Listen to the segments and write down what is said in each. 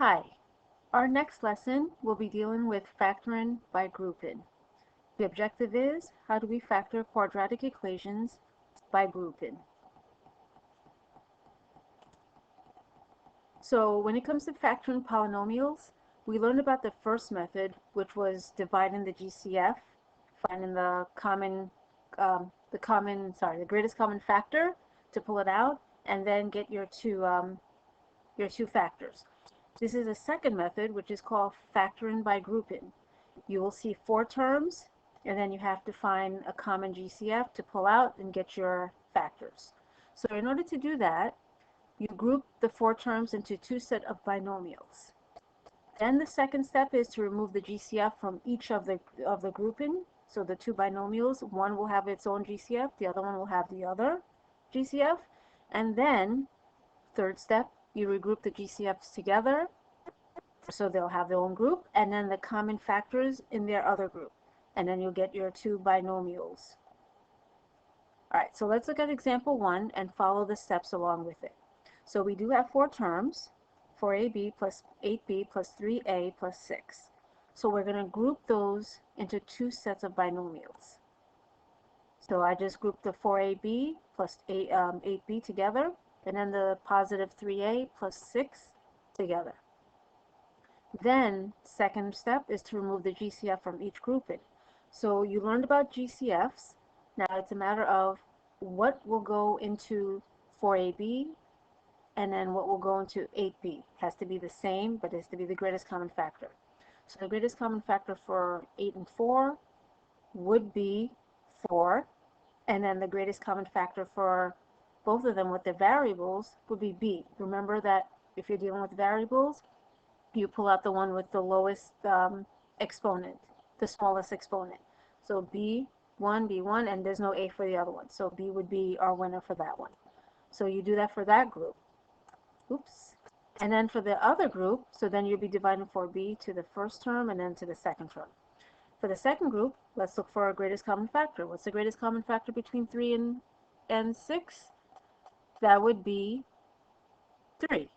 Hi, our next lesson will be dealing with factoring by grouping. The objective is, how do we factor quadratic equations by grouping? So when it comes to factoring polynomials, we learned about the first method, which was dividing the GCF, finding the greatest common factor to pull it out, and then get your two factors. This is a second method, which is called factoring by grouping. You will see 4 terms, and then you have to find a common GCF to pull out and get your factors. So in order to do that, you group the 4 terms into 2 sets of binomials. Then the second step is to remove the GCF from each of the grouping. So the 2 binomials, one will have its own GCF, the other one will have the other GCF. And then, third step, you regroup the GCFs together, so they'll have their own group, and then the common factors in their other group. And then you'll get your 2 binomials. Alright, so let's look at example 1 and follow the steps along with it. So we do have 4 terms, 4ab plus 8b plus 3a plus 6. So we're going to group those into 2 sets of binomials. So I just grouped the 4ab plus 8b together, and then the positive 3a plus 6 together. Then, second step is to remove the GCF from each grouping. So you learned about GCFs. Now it's a matter of what will go into 4ab and then what will go into 8b. It has to be the same, but it has to be the greatest common factor. So the greatest common factor for 8 and 4 would be 4, and then the greatest common factor for both of them with the variables would be b. Remember that if you're dealing with variables, you pull out the one with the lowest exponent, the smallest exponent. So b1, b1, and there's no a for the other one. So b would be our winner for that one. So you do that for that group. Oops. And then for the other group, so then you'll be dividing 4b to the first term and then to the second term. For the second group, let's look for our greatest common factor. What's the greatest common factor between 3 and 6? That would be 3.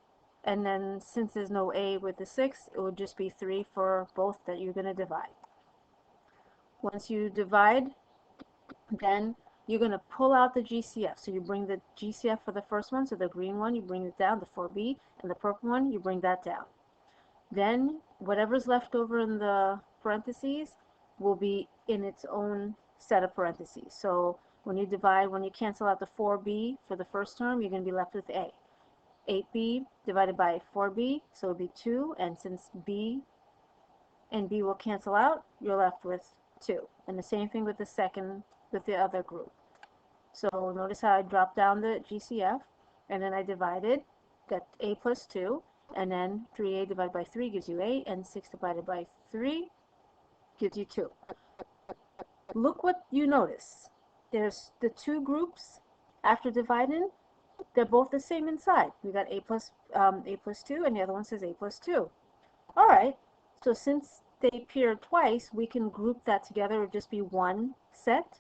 And then since there's no a with the 6, it would just be 3 for both that you're going to divide. Once you divide, then you're going to pull out the GCF. So you bring the GCF for the first one, so the green one, you bring it down, the 4b, and the purple one, you bring that down. Then whatever's left over in the parentheses will be in its own set of parentheses. So when you divide, when you cancel out the 4b for the first term, you're going to be left with a. 8b divided by 4b, so it would be 2, and since b and b will cancel out, you're left with 2. And the same thing with the other group. So notice how I dropped down the GCF, and then I divided, got a plus 2, and then 3a divided by 3 gives you a, and 6 divided by 3 gives you 2. Look what you notice. There's the 2 groups after dividing. They're both the same inside. We got a plus 2, and the other one says a plus 2. All right, so since they appear twice, we can group that together. It would just be one set,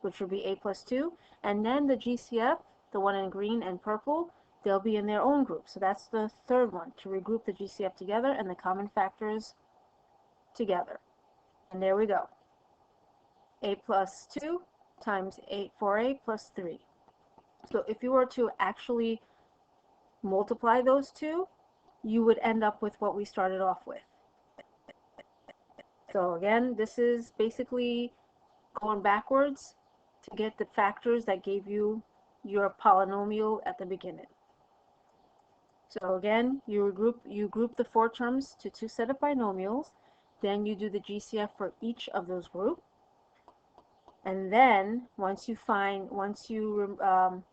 which would be a plus 2, and then the GCF, the one in green and purple, they'll be in their own group. So that's the third one, to regroup the GCF together and the common factors together. And there we go. A plus 2 times 4a plus 3. So if you were to actually multiply those two, you would end up with what we started off with. So again, this is basically going backwards to get the factors that gave you your polynomial at the beginning. So again, you group the 4 terms to 2 sets of binomials, then you do the GCF for each of those groups. And then once you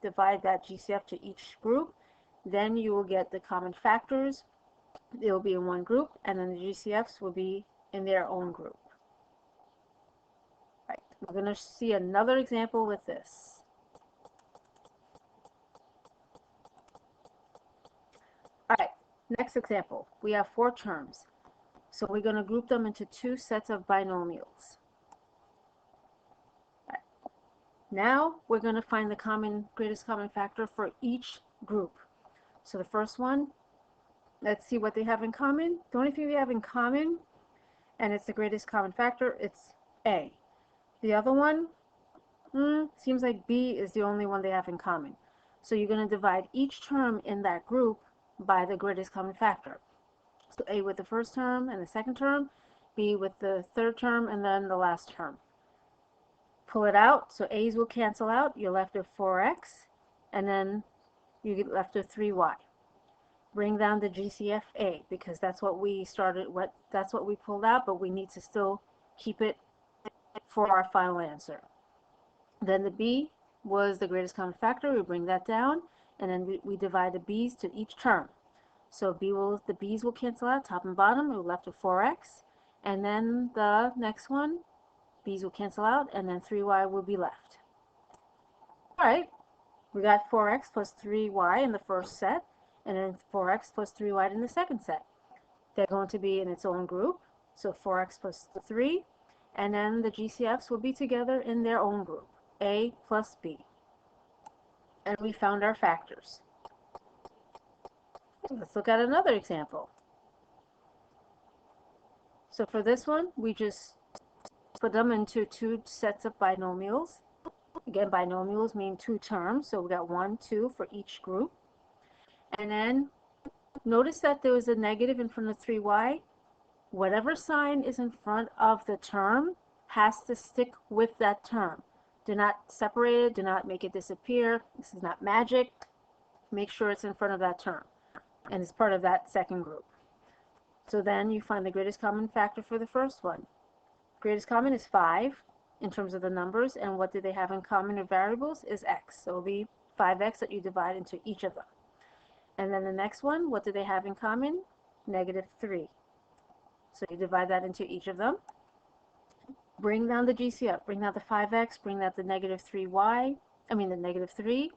divide that GCF to each group, then you will get the common factors. They will be in one group, and then the GCFs will be in their own group. Right. We're going to see another example with this. All right, next example. We have 4 terms. So we're going to group them into 2 sets of binomials. Now we're going to find the greatest common factor for each group. So the first one, Let's see what they have in common. The only thing they have in common, and it's the greatest common factor, it's A. The other one, seems like B is the only one they have in common. So you're going to divide each term in that group by the greatest common factor. So A with the first term and the second term, B with the third term, and then the last term. Pull it out, so A's will cancel out. You're left with 4x, and then you get left with 3y. Bring down the GCF A, because that's what we started, that's what we pulled out, but we need to still keep it for our final answer. Then the B was the greatest common factor. We bring that down, and then we divide the B's to each term. So the B's will cancel out, top and bottom. We're left with 4x, and then the next one, B's will cancel out, and then 3y will be left. All right, we got 4x plus 3y in the first set, and then 4x plus 3y in the second set. They're going to be in its own group, so 4x plus 3, and then the GCFs will be together in their own group, A plus B. And we found our factors. Let's look at another example. So for this one, we just put them into two sets of binomials. Again, binomials mean two terms, so we got 1, 2 for each group. And then notice that there was a negative in front of 3y. Whatever sign is in front of the term has to stick with that term. Do not separate it, do not make it disappear. This is not magic. Make sure it's in front of that term, and it's part of that second group. So then you find the greatest common factor for the first one. Greatest common is 5 in terms of the numbers, and what do they have in common of variables is x. So it'll be 5x that you divide into each of them. And then the next one, what do they have in common? -3. So you divide that into each of them. Bring down the GCF, bring down the 5x, bring down the -3y, the -3,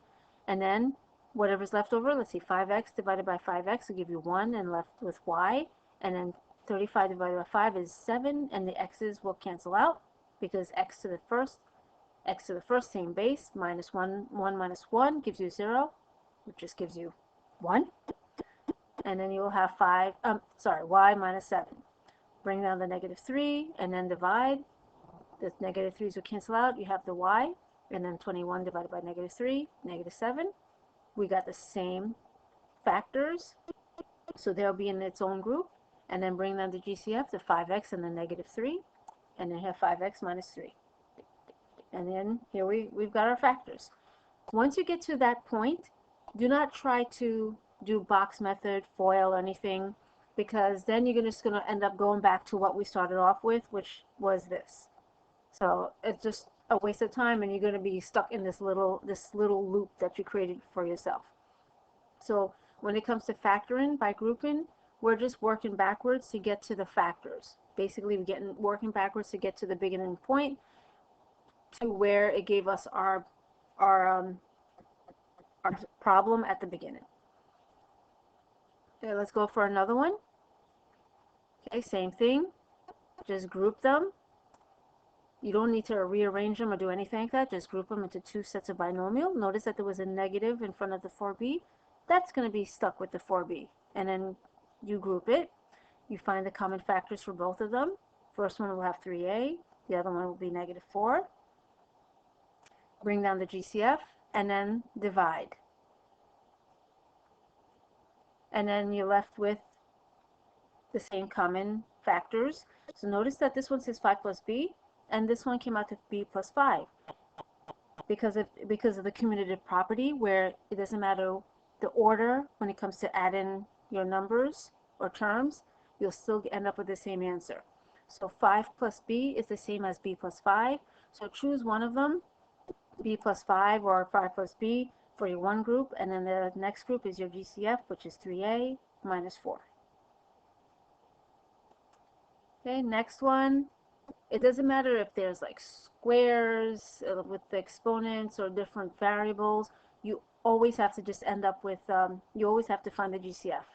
and then whatever's left over, let's see, 5x divided by 5x will give you 1 and left with y, and then 35 divided by 5 is 7, and the x's will cancel out because x to the first same base, minus 1 minus 1 gives you 0, which just gives you 1, and then you will have y minus 7. Bring down the -3 and then divide. The -3's will cancel out. You have the y, and then 21 divided by -3, -7. We got the same factors, so they'll be in its own group. And then bring down the GCF, the 5x and the -3, and then have 5x minus 3. And then here we've got our factors. Once you get to that point, do not try to do box method, FOIL, anything, because then you're just going to end up going back to what we started off with, which was this. So it's just a waste of time, and you're going to be stuck in this little loop that you created for yourself. So when it comes to factoring by grouping, we're just working backwards to get to the factors. Basically, we're working backwards to get to the beginning point, to where it gave us our problem at the beginning. Okay, let's go for another one. Okay, same thing. Just group them. You don't need to rearrange them or do anything like that. Just group them into two sets of binomial. Notice that there was a negative in front of the 4b. That's going to be stuck with the 4b. And then you group it. You find the common factors for both of them. First one will have 3a. The other one will be -4. Bring down the GCF and then divide. And then you're left with the same common factors. So notice that this one says 5 plus b, and this one came out to b plus 5. Because of the cumulative property, where it doesn't matter the order when it comes to add in your numbers or terms, you'll still end up with the same answer. So 5 plus b is the same as b plus 5. So choose one of them, b plus 5 or 5 plus b, for your one group, and then the next group is your GCF, which is 3a minus 4. Okay, next one. It doesn't matter if there's like squares with the exponents or different variables. You always have to just end up with, you always have to find the GCF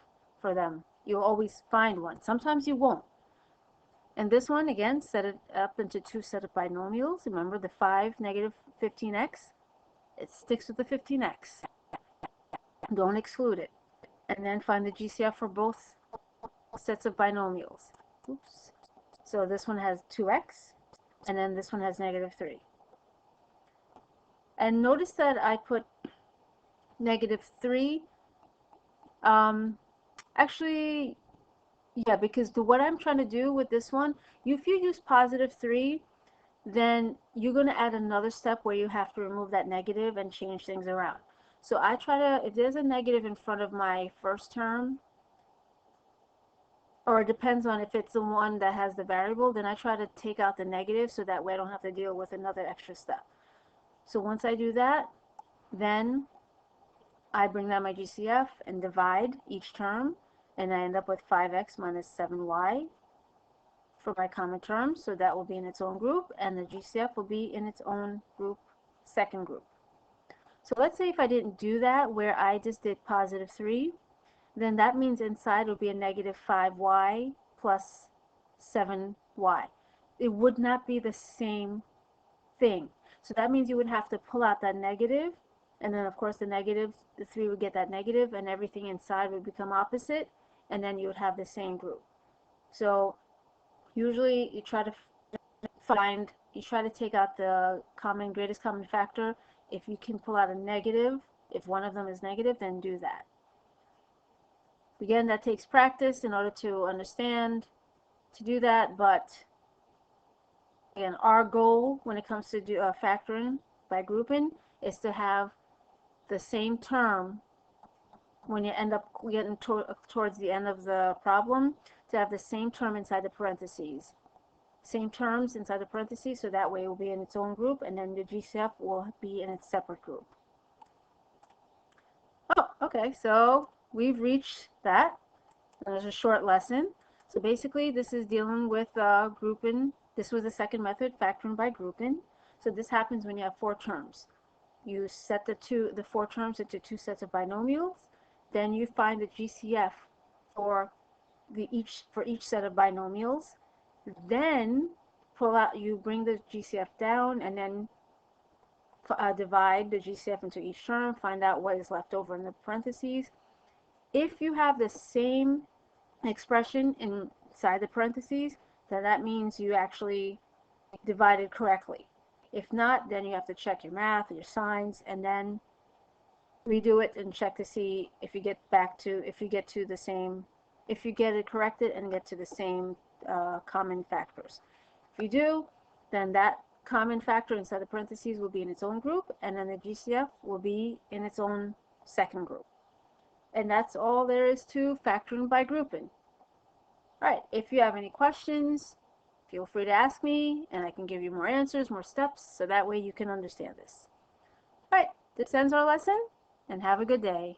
for them. You'll always find one. Sometimes you won't. And this one, again, set it up into two sets of binomials. Remember the 5, -15x? It sticks with the 15x. Don't exclude it. and then find the GCF for both sets of binomials. Oops. So this one has 2x, and then this one has -3. And notice that I put -3. Actually, yeah, because what I'm trying to do with this one, if you use +3, then you're going to add another step where you have to remove that negative and change things around. So I try to, if there's a negative in front of my first term, or it depends on if it's the one that has the variable, then I try to take out the negative so that way I don't have to deal with another extra step. So once I do that, then I bring down my GCF and divide each term, and I end up with 5x minus 7y for my common term, so that will be in its own group, and the GCF will be in its own group, second group. So let's say if I didn't do that, where I just did +3, then that means inside will be a -5y plus 7y. It would not be the same thing. So that means you would have to pull out that negative, and then of course the 3 would get that negative, and everything inside would become opposite, and then you would have the same group. So usually you try to take out the greatest common factor. If you can pull out a negative, if one of them is negative, then do that. Again, that takes practice in order to understand to do that, but again, our goal when it comes to factoring by grouping is to have the same term when you end up getting towards the end of the problem, to have the same term inside the parentheses. Same terms inside the parentheses, so that way it will be in its own group, and then the GCF will be in its separate group. Oh, okay, so we've reached that. There's a short lesson. So basically, this is dealing with grouping. This was the second method, factoring by grouping. So this happens when you have 4 terms. You set the 4 terms into 2 sets of binomials. Then you find the GCF for each set of binomials. Then you bring the GCF down, and then divide the GCF into each term, find out what is left over in the parentheses. If you have the same expression inside the parentheses, then that means you actually divided correctly. If not, then you have to check your math, your signs, and then redo it and check to see if you get it corrected and get to the same common factors. If you do, then that common factor inside the parentheses will be in its own group, and then the GCF will be in its own second group. And that's all there is to factoring by grouping. All right, if you have any questions, feel free to ask me, and I can give you more answers, more steps, so that way you can understand this. All right, this ends our lesson, and have a good day.